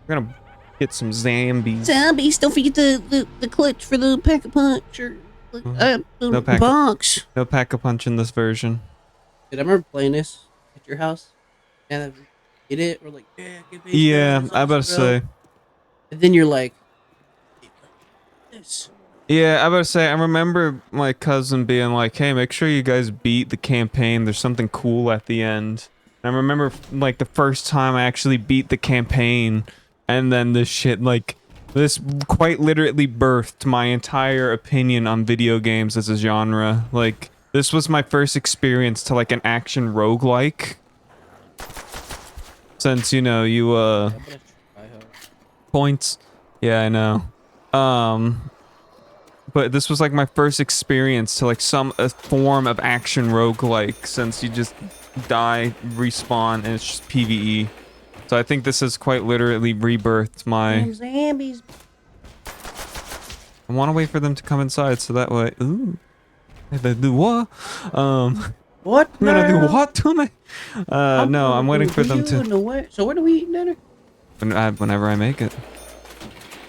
We're gonna get some zombies. Zombies, don't forget the clutch for the pack-a-punch or No the pack. box. No pack-a-punch in this version. Did I remember playing this at your house? And then get it? We're like, yeah, get base gun. Yeah, It's I awesome, better bro. say. And then you're like, this. Yeah, I better say. I remember my cousin being like, "Hey, make sure you guys beat the campaign. There's something cool at the end." And I remember like the first time I actually beat the campaign, and then this shit like this quite literally birthed my entire opinion on video games as a genre. Like this was my first experience to like an action roguelike. Since you know you I'm gonna try hard. points. Yeah, I know. But this was like my first experience to like a form of action roguelike, since you just die, respawn, and it's just PvE. So I think this has quite literally rebirthed my... Damn zombies. I want to wait for them to come inside so that way... Ooh. They do what? What? I'm gonna do now? what to me? No, I'm waiting for them to... So where do we eat dinner? Whenever I make it.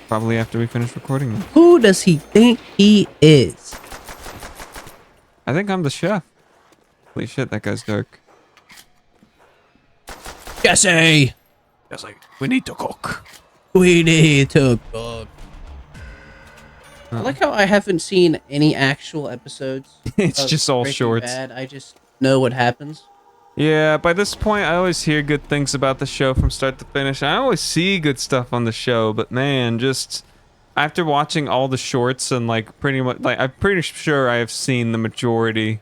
Probably after we finish recording them. Who does he think he is? I think I'm the chef. Holy shit, that guy's dark. Jesse! Jesse, we need to cook. We need to cook. I like how I haven't seen any actual episodes. It's of just all Breaking shorts. Bad. I just know what happens. Yeah, by this point, I always hear good things about the show from start to finish. I always see good stuff on the show, but man, just after watching all the shorts and like pretty much, like I'm pretty sure I have seen the majority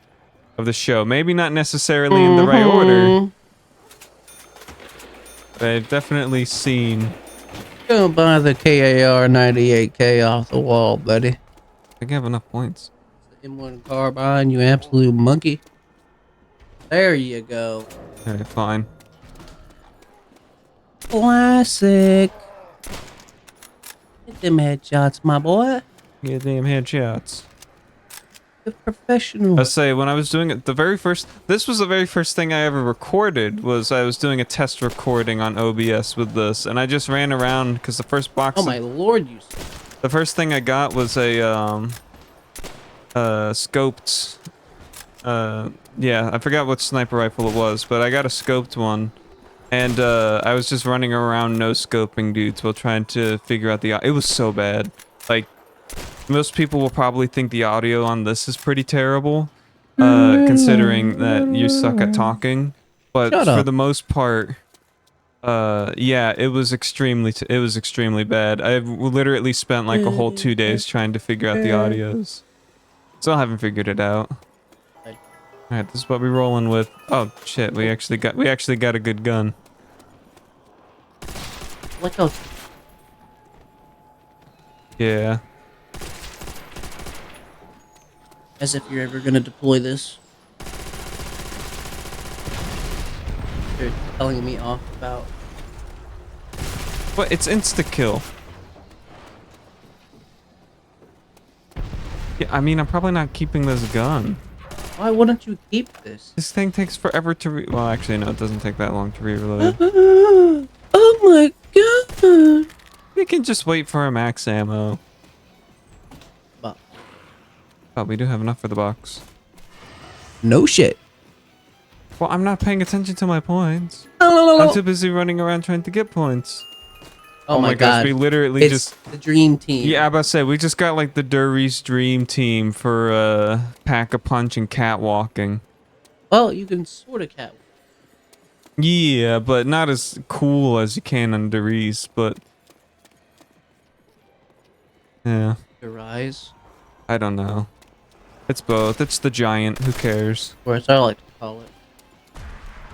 of the show. Maybe not necessarily in the right order, but I've definitely seen. Go buy the KAR 98K off the wall, buddy. I think I have enough points. M1 carbine, you absolute monkey. There you go. Okay, fine. Classic. Get them headshots, my boy. Yeah, damn headshots. The professional. I say when I was doing it, this was the very first thing I ever recorded. Was I was doing a test recording on OBS with this, and I just ran around because the first box. Oh my lord, you. The first thing I got was a scoped. Yeah, I forgot what sniper rifle it was, but I got a scoped one, and I was just running around no scoping dudes while trying to figure out the. It was so bad. Like most people will probably think the audio on this is pretty terrible, considering that you suck at talking. But for the most part, yeah, it was extremely bad. I literally spent like a whole 2 days trying to figure out the audios. Still haven't figured it out. Alright, this is what we're rolling with. Oh shit, we actually got a good gun. Look how. Yeah. As if you're ever gonna deploy this. You're telling me off about. But it's insta-kill. Yeah, I mean, I'm probably not keeping this gun. Why wouldn't you keep this? This thing takes forever to well, actually, no, it doesn't take that long to reload. Oh my god! We can just wait for a max ammo. But Oh, we do have enough for the box. no shit. Well, I'm not paying attention to my points. I'm too busy running around trying to get points. Oh my god! Gosh, we literally it's just the dream team. yeah, I about to say we just got like the Dury's dream team for pack-a-punch and catwalking. Well, you can sort of cat. Yeah, but not as cool as you can on Dury's, but yeah, Your eyes, I don't know. It's both. It's the giant. Who cares? or as I like to call it,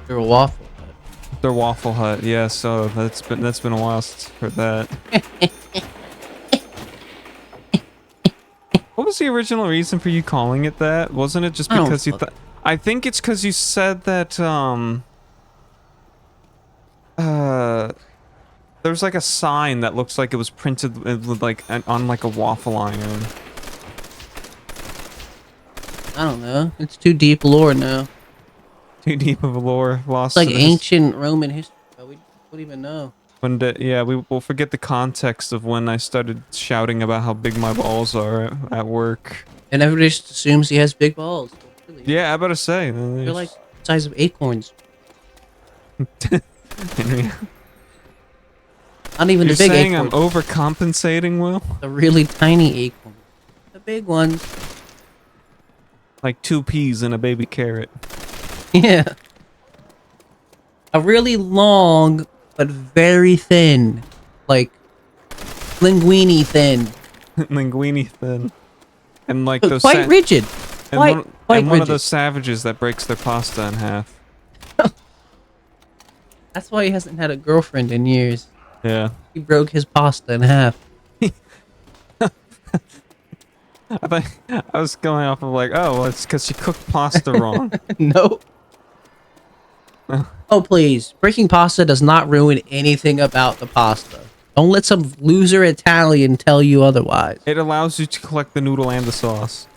your waffle. Their Waffle Hut. Yeah, so that's been a while since I've heard that. What was the original reason for you calling it that? Wasn't it just because you thought? I think it's because you said that there's like a sign that looks like it was printed with like on like a waffle iron. I don't know. It's too deep lore now. Too deep of a lore lost. It's like ancient Roman history. We don't even know. Yeah, we will forget the context of when I started shouting about how big my balls are at work. And everybody just assumes he has big balls. But really, Yeah, I better say. they're like the size of acorns. Henry, Not even you're the big saying I'm acorns. overcompensating, Will? The really tiny acorns. The big ones. Like 2 peas and a baby carrot. Yeah. A really long, but very thin. Like, linguine thin. Linguini thin. And like But those quite rigid. and Quite one of rigid. those savages that breaks their pasta in half. That's why he hasn't had a girlfriend in years. Yeah. He broke his pasta in half. I think I was going off of like, oh, well, it's because she cooked pasta wrong. No. Oh, please. Breaking pasta does not ruin anything about the pasta. Don't let some loser Italian tell you otherwise. It allows you to collect the noodle and the sauce.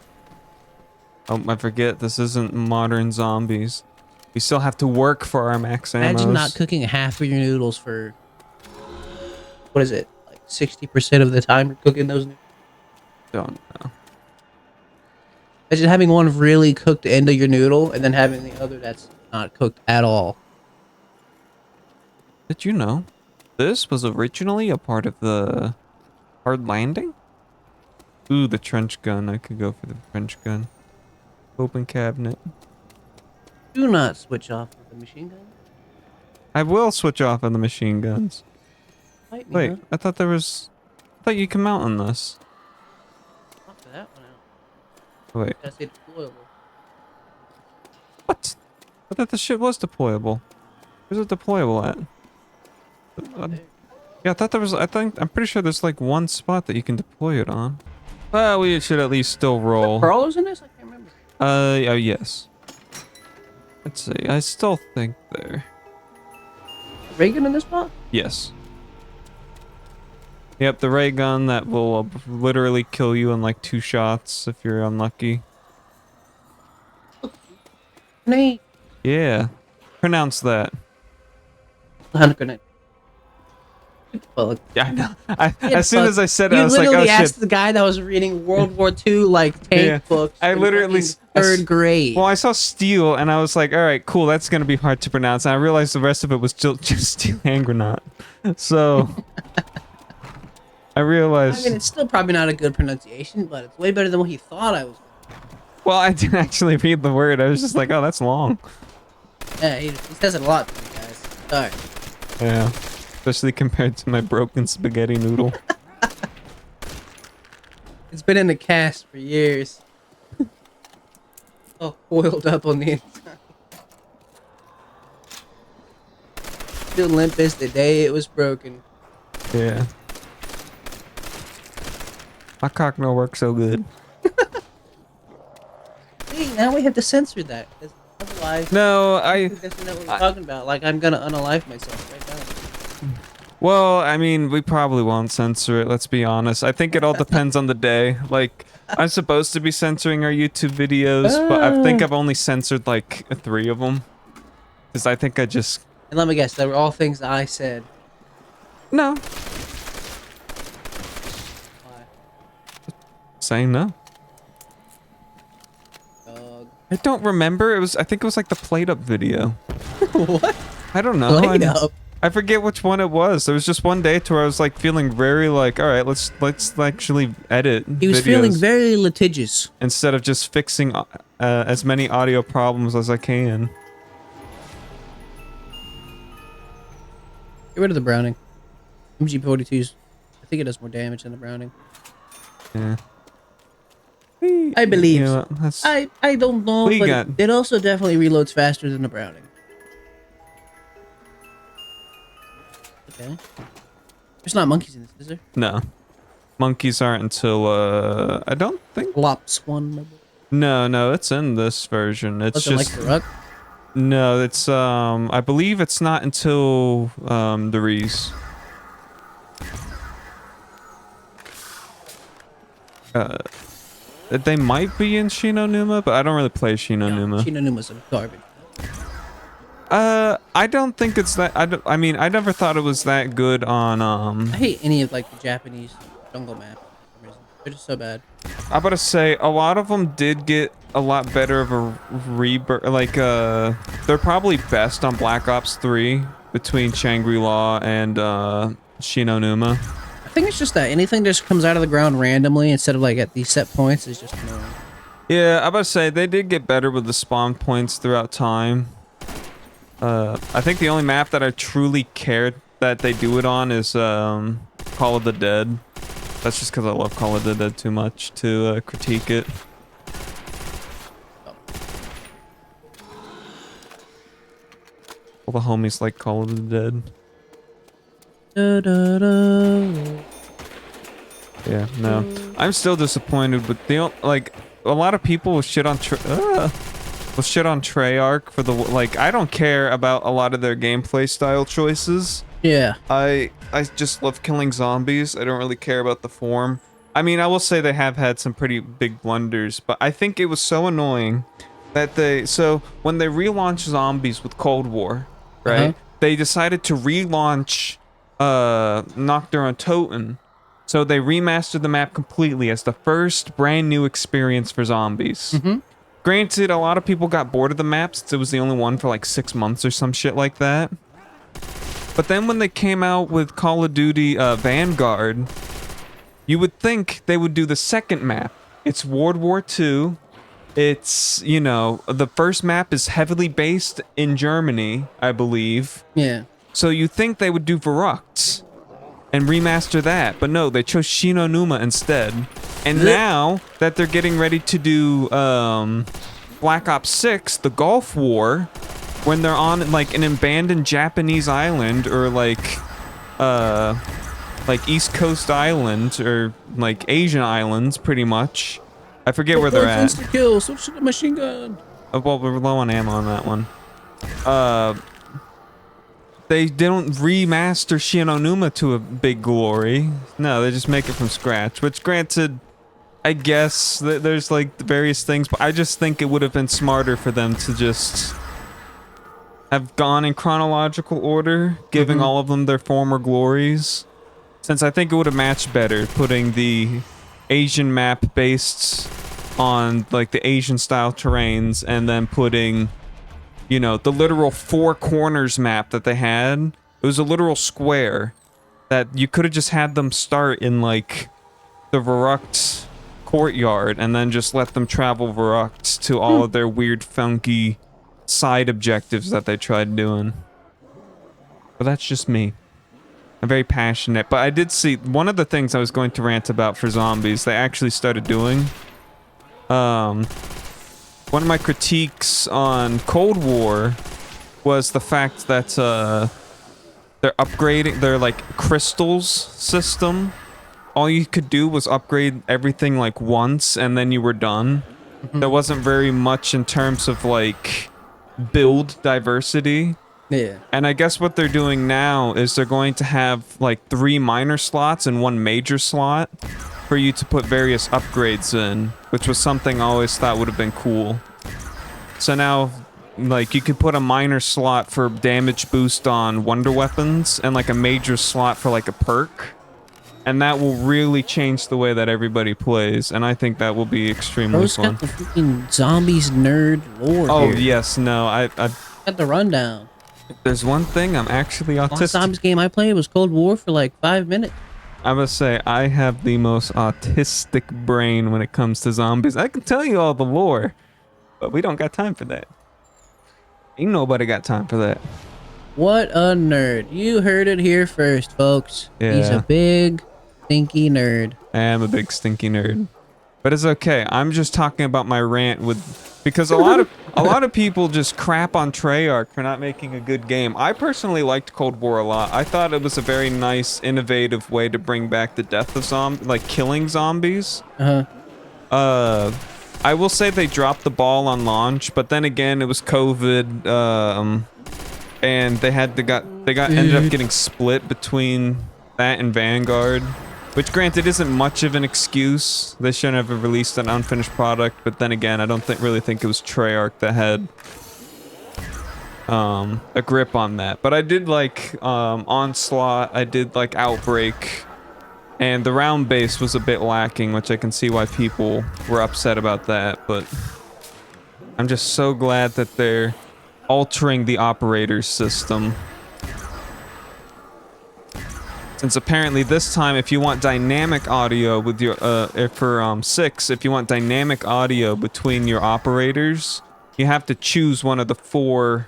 Oh, I forget, this isn't modern zombies. We still have to work for our max ammos. Imagine not cooking half of your noodles for... What is it? Like 60% of the time you're cooking those noodles? Don't know. Imagine having one really cooked end of your noodle and then having the other that's not cooked at all. Did you know this was originally a part of the hard landing? Ooh, the trench gun. I could go for the trench gun. Open cabinet. Do not switch off with the machine gun. I will switch off on the machine guns. Fight me, Wait, huh? I thought I thought you can mount on this. Not for that one out. Wait, Gotta say deployable. what? I thought the shit was deployable. Where's it deployable at? There. Yeah, I thought there was. I'm pretty sure there's like one spot that you can deploy it on. Well, we should at least still roll. Crawlers in this? I can't remember. Yeah, yes. Let's see. I still think there. Reagan in this spot? Yes. Yep, the ray gun that will literally kill you in like 2 shots if you're unlucky. Grenade. Yeah. Pronounce that. Hand grenade. Fuck. Yeah, I know. Yeah, As soon fuck. as I said it, You I was like, literally oh asked shit. the guy that was reading World War II like tank Yeah. books. I in literally fucking I s- third grade. Well, I saw steel and I was like, all right, cool, that's going to be hard to pronounce. And I realized the rest of it was just steel hand grenade. So I realized. I mean, it's still probably not a good pronunciation, but it's way better than what he thought I was. Well, I didn't actually read the word. I was just like, oh, that's long. Yeah, he says it a lot to me, guys. Sorry. Yeah. Especially compared to my broken spaghetti noodle. It's been in the cast for years. Oh, coiled up on the inside. Still limp as the day it was broken. Yeah. My cock no work so good. See, now we have to censor that. 'Cause otherwise, No, people doesn't know what we're talking about. Like, I'm gonna unalive myself right now. well, I mean, we probably won't censor it, let's be honest. I think it all depends on the day. Like, I'm supposed to be censoring our YouTube videos, but I think I've only censored like 3 of them. Because I think I just... And let me guess, they were all things I said. No. Why? Saying no. Dog. I don't remember. I think it was like the plate up video. What? I don't know. Played up. I forget which one it was. There was just one day to where I was like feeling very like, all right, let's actually edit He was videos feeling very litigious. instead of just fixing as many audio problems as I can. Get rid of the Browning. MG42's, I think it does more damage than the Browning. Yeah. I believe. You know, that's, I don't know, We but got- it also definitely reloads faster than the Browning. Okay. There's not monkeys in this, is there? no. Monkeys aren't until I don't think. Lops one. No, it's in this version. It's Wasn't just like the Ruck. no. It's I believe it's not until the Reese. They might be in Shino Numa, but I don't really play Shino Numa. Shino Numa's a garbage. I don't think it's that. I mean, I never thought it was that good on. I hate any of like the Japanese jungle maps for some reason. They're just so bad. I'm about to say a lot of them did get a lot better of a rebirth. Like, they're probably best on Black Ops 3 between Shangri-La and Shinonuma. I think it's just that anything that just comes out of the ground randomly instead of like at these set points is just annoying. Yeah, I'm about to say they did get better with the spawn points throughout time. I think the only map that I truly cared that they do it on is Call of the Dead. That's just because I love Call of the Dead too much to critique it. All the homies like Call of the Dead. Da, da, da. Yeah, no. I'm still disappointed with the like a lot of people will shit on Treyarch for the like. I don't care about a lot of their gameplay style choices. Yeah. I just love killing zombies. I don't really care about the form. I mean, I will say they have had some pretty big blunders, but I think it was so annoying that when they relaunched zombies with Cold War, right? They decided to relaunch Nocturne Toten. So they remastered the map completely as the first brand new experience for zombies. Granted, a lot of people got bored of the map since it was the only one for like 6 months or some shit like that. But then when they came out with Call of Duty Vanguard, you would think they would do the second map. It's World War II. It's, you know, the first map is heavily based in Germany, I believe. Yeah. So you think they would do Verrückt and remaster that, but no, they chose Shinonuma instead. And now that they're getting ready to do Black Ops 6, the Gulf War, when they're on like an abandoned Japanese island or like East Coast island or like Asian islands, pretty much. I forget where they're at. Kill, switch to the machine gun. Oh, well, we're low on ammo on that one. They don't remaster Shinonuma to a big glory. No, they just make it from scratch. Which, granted, I guess there's like various things, but I just think it would have been smarter for them to just have gone in chronological order, giving all of them their former glories. Since I think it would have matched better, putting the Asian map based on like the Asian style terrains and then putting, you know, the literal four corners map that they had. It was a literal square that you could have just had them start in like the Verrückt courtyard and then just let them travel Verrückt to all of their weird funky side objectives that they tried doing. But that's just me. I'm very passionate, but I did see one of the things I was going to rant about for zombies they actually started doing. One of my critiques on Cold War was the fact that they're upgrading their like crystals system. All you could do was upgrade everything like once and then you were done. There wasn't very much in terms of like build diversity. Yeah. And I guess what they're doing now is they're going to have like 3 minor slots and 1 major slot for you to put various upgrades in, which was something I always thought would have been cool. So now, like, you could put a minor slot for damage boost on wonder weapons and like a major slot for like a perk. And that will really change the way that everybody plays, and I think that will be extremely Bro's fun. got the freaking zombies nerd lore Oh here. yes, no, I Got the rundown. there's one thing I'm actually Last autistic. zombies game I played was Cold War for like 5 minutes. I must say, I have the most autistic brain when it comes to zombies. I can tell you all the lore, but we don't got time for that. Ain't nobody got time for that. What a nerd. You heard it here first, folks. He's Yeah. a big, stinky nerd. I am a big stinky nerd. But it's okay. I'm just talking about my rant because a lot of people just crap on Treyarch for not making a good game. I personally liked Cold War a lot. I thought it was a very nice, innovative way to bring back the death of killing zombies. I will say they dropped the ball on launch, but then again, it was COVID, and they ended up getting split between that and Vanguard. Which, granted, isn't much of an excuse. They shouldn't have released an unfinished product, but then again, I don't really think it was Treyarch that had a grip on that. But I did like Onslaught, I did like Outbreak, and the round base was a bit lacking, which I can see why people were upset about that, but I'm just so glad that they're altering the operator's system. Since apparently this time, if you want dynamic audio with your, for 6, if you want dynamic audio between your operators, you have to choose one of the 4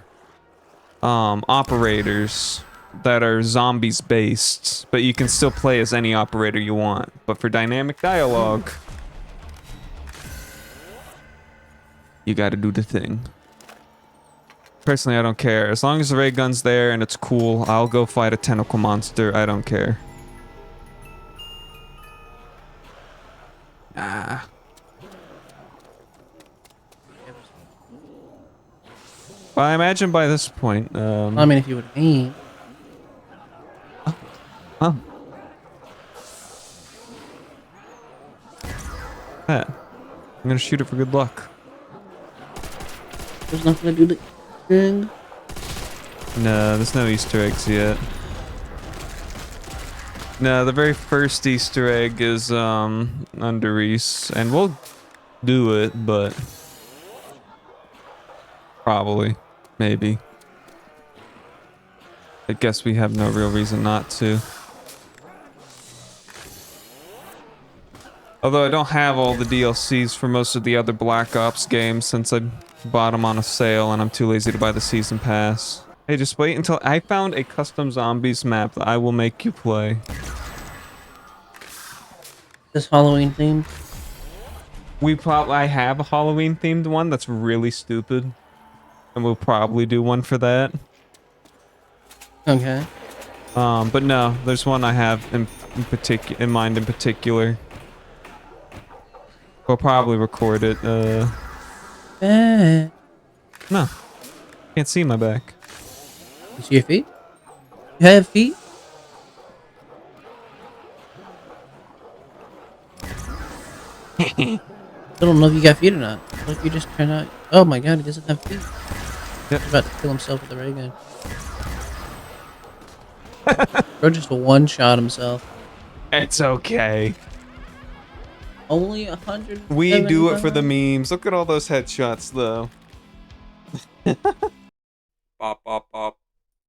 operators that are zombies based, but you can still play as any operator you want. But for dynamic dialogue, you gotta do the thing. Personally, I don't care. As long as the ray gun's there and it's cool, I'll go fight a tentacle monster. I don't care. Ah. Well, I imagine by this point, I mean, if you would aim. Huh. That. I'm gonna shoot it for good luck. There's nothing to do the thing. No, there's no Easter eggs yet. No, the very first Easter egg is, under Reese, and we'll do it, but probably, maybe. I guess we have no real reason not to. Although I don't have all the DLCs for most of the other Black Ops games since I bought them on a sale and I'm too lazy to buy the season pass. Hey, just wait until I found a custom zombies map that I will make you play. This Halloween theme. I have a Halloween themed one that's really stupid. And we'll probably do one for that. Okay. But no, there's one I have in mind in particular. We'll probably record it, No. Can't see my back. You see your feet? You have feet? I don't know if you got feet or not. What if you just turn out? Oh my god, he doesn't have feet. Yep. He's about to kill himself with a ray gun. Bro just one-shot himself. It's okay. Only 100. We do it for the memes. Look at all those headshots, though. Pop, pop, pop.